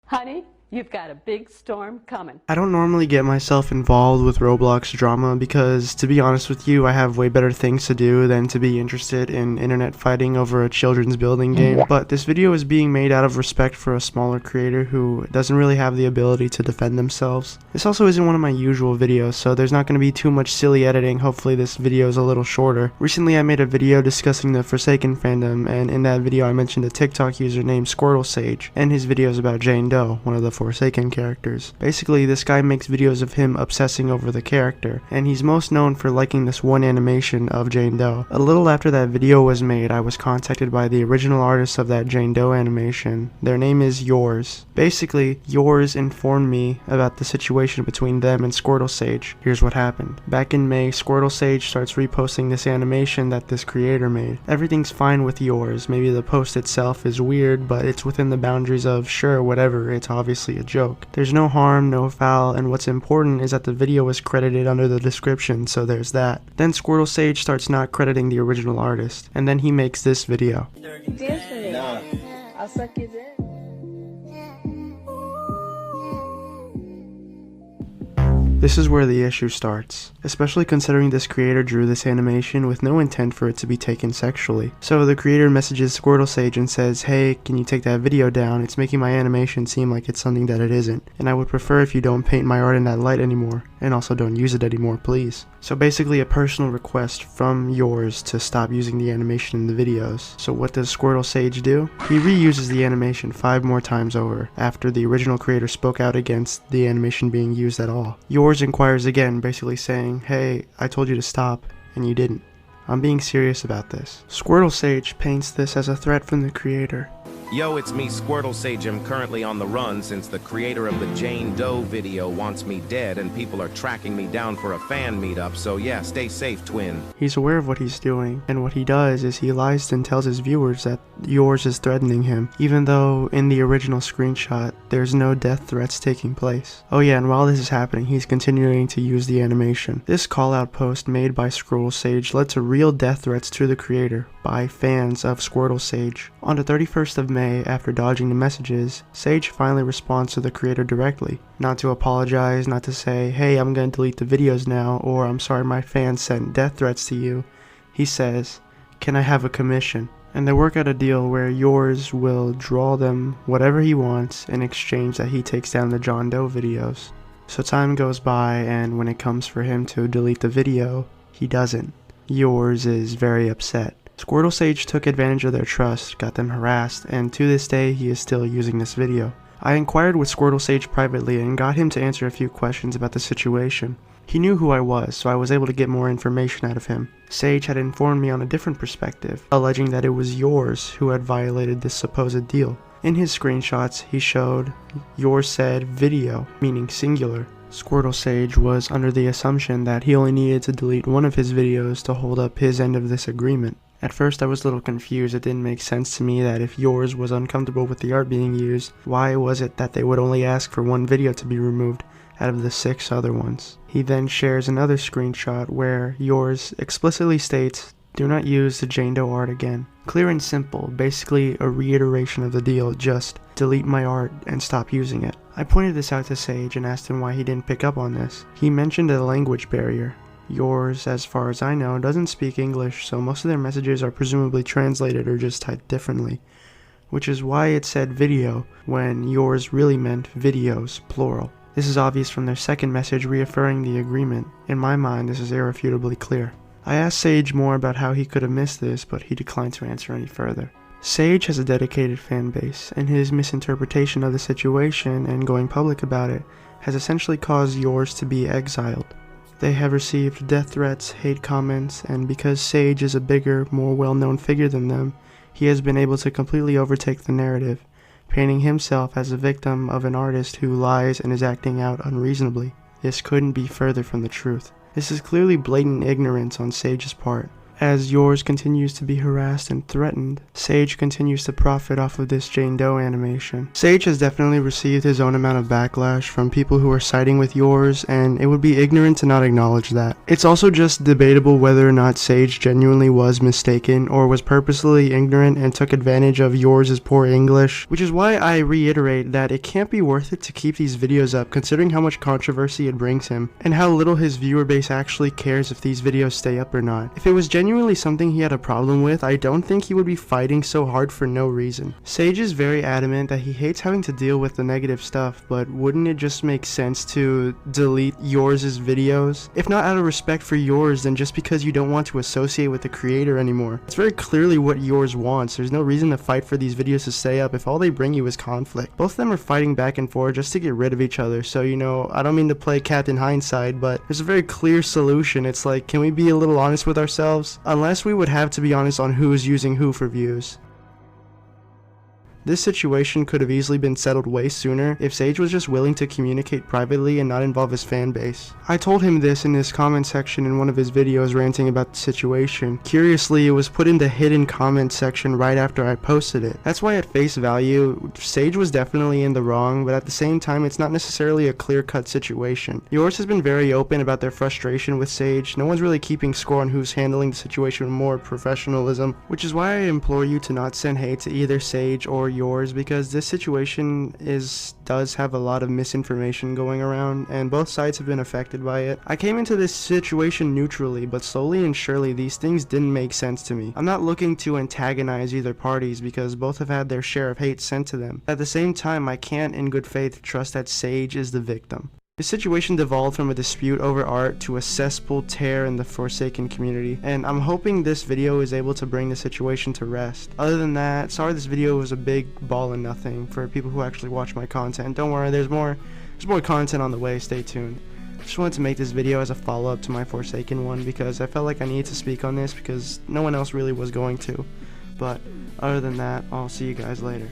Honey, you've got a big storm coming. I don't normally get myself involved with Roblox drama because, to be honest with you, I have way better things to do than to be interested in internet fighting over a children's building game. But this video is being made out of respect for a smaller creator who doesn't really have the ability to defend themselves. This also isn't one of my usual videos, so there's not going to be too much silly editing. Hopefully this video is a little shorter. Recently I made a video discussing the Forsaken fandom, and in that video I mentioned a TikTok user named SquirtleSage and his videos about Jane Doe, one of the Forsaken characters. Basically, this guy makes videos of him obsessing over the character, and he's most known for liking this one animation of Jane Doe. A little after that video was made, I was contacted by the original artist of that Jane Doe animation. Their name is Yours. Basically, Yours informed me about the situation between them and SquirtleSage. Here's what happened. Back in May, SquirtleSage starts reposting this animation that this creator made. Everything's fine with Yours. Maybe the post itself is weird, but it's within the boundaries of sure, whatever, it's obviously a joke. There's no harm, no foul, and what's important is that the video is credited under the description, so there's that. Then SquirtleSage starts not crediting the original artist, and then he makes this video. Dance for me. Nah. I'll suck you in. This is where the issue starts, especially considering this creator drew this animation with no intent for it to be taken sexually. So the creator messages SquirtleSage and says, "Hey, can you take that video down? It's making my animation seem like it's something that it isn't, and I would prefer if you don't paint my art in that light anymore, and also don't use it anymore, please." So basically a personal request from Yours to stop using the animation in the videos. So what does SquirtleSage do? He reuses the animation 5 more times over, after the original creator spoke out against the animation being used at all. Yours inquires again, basically saying, "Hey, I told you to stop, and you didn't. I'm being serious about this." SquirtleSage paints this as a threat from the creator. Yo, it's me, SquirtleSage. I'm currently on the run since the creator of the Jane Doe video wants me dead and people are tracking me down for a fan meetup, so yeah, stay safe, twin. He's aware of what he's doing, and what he does is he lies and tells his viewers that Yours is threatening him, even though in the original screenshot, there's no death threats taking place. Oh yeah, and while this is happening, he's continuing to use the animation. This call-out post made by SquirtleSage led to real death threats to the creator by fans of SquirtleSage. On the 31st of May, after dodging the messages, Sage finally responds to the creator directly. Not to apologize, not to say, "Hey, I'm gonna delete the videos now," or "I'm sorry my fans sent death threats to you." He says, "Can I have a commission?" And they work out a deal where Yours will draw them whatever he wants in exchange that he takes down the John Doe videos. So time goes by, and when it comes for him to delete the video, he doesn't. Yours is very upset. SquirtleSage took advantage of their trust, got them harassed, and to this day he is still using this video. I inquired with SquirtleSage privately and got him to answer a few questions about the situation. He knew who I was, so I was able to get more information out of him. Sage had informed me on a different perspective, alleging that it was Yours who had violated this supposed deal. In his screenshots, he showed Yours said video, meaning singular. SquirtleSage was under the assumption that he only needed to delete one of his videos to hold up his end of this agreement. At first I was a little confused. It didn't make sense to me that if Yours was uncomfortable with the art being used, why was it that they would only ask for one video to be removed out of the 6 other ones? He then shares another screenshot where Yours explicitly states, "Do not use the Jane Doe art again." Clear and simple, basically a reiteration of the deal, just delete my art and stop using it. I pointed this out to Sage and asked him why he didn't pick up on this. He mentioned a language barrier. Yours, as far as I know, doesn't speak English, so most of their messages are presumably translated or just typed differently, which is why it said video when Yours really meant videos, plural. This is obvious from their second message reaffirming the agreement. In my mind, this is irrefutably clear. I asked Sage more about how he could have missed this, but he declined to answer any further. Sage has a dedicated fan base, and his misinterpretation of the situation and going public about it has essentially caused Yours to be exiled. They have received death threats, hate comments, and because Sage is a bigger, more well-known figure than them, he has been able to completely overtake the narrative, painting himself as a victim of an artist who lies and is acting out unreasonably. This couldn't be further from the truth. This is clearly blatant ignorance on Sage's part. As yours continues to be harassed and threatened, Sage continues to profit off of this Jane Doe animation. Sage has definitely received his own amount of backlash from people who are siding with yours, and it would be ignorant to not acknowledge that. It's also just debatable whether or not Sage genuinely was mistaken or was purposely ignorant and took advantage of yours' poor English, which is why I reiterate that it can't be worth it to keep these videos up considering how much controversy it brings him, and how little his viewer base actually cares if these videos stay up or not. If it was genuinely something he had a problem with, I don't think he would be fighting so hard for no reason. Sage is very adamant that he hates having to deal with the negative stuff, but wouldn't it just make sense to delete yours' videos? If not out of respect for yours, then just because you don't want to associate with the creator anymore. It's very clearly what yours wants. There's no reason to fight for these videos to stay up if all they bring you is conflict. Both of them are fighting back and forth just to get rid of each other, so you know, I don't mean to play Captain Hindsight, but there's a very clear solution. It's like, can we be a little honest with ourselves? Unless we would have to be honest on who's using who for views. This situation could have easily been settled way sooner if Sage was just willing to communicate privately and not involve his fan base. I told him this in his comment section in one of his videos ranting about the situation. Curiously, it was put in the hidden comment section right after I posted it. That's why at face value, Sage was definitely in the wrong, but at the same time, it's not necessarily a clear-cut situation. Yours has been very open about their frustration with Sage. No one's really keeping score on who's handling the situation with more professionalism, which is why I implore you to not send hate to either Sage or yours, because this situation does have a lot of misinformation going around and both sides have been affected by it. I came into this situation neutrally, but slowly and surely these things didn't make sense to me. I'm not looking to antagonize either parties because both have had their share of hate sent to them. At the same time, I can't in good faith trust that Sage is the victim. The situation devolved from a dispute over art to a cesspool tear in the Forsaken community, and I'm hoping this video is able to bring the situation to rest. Other than that, sorry this video was a big ball of nothing for people who actually watch my content. Don't worry, there's more content on the way, stay tuned. Just wanted to make this video as a follow-up to my Forsaken one because I felt like I needed to speak on this because no one else really was going to. But other than that, I'll see you guys later.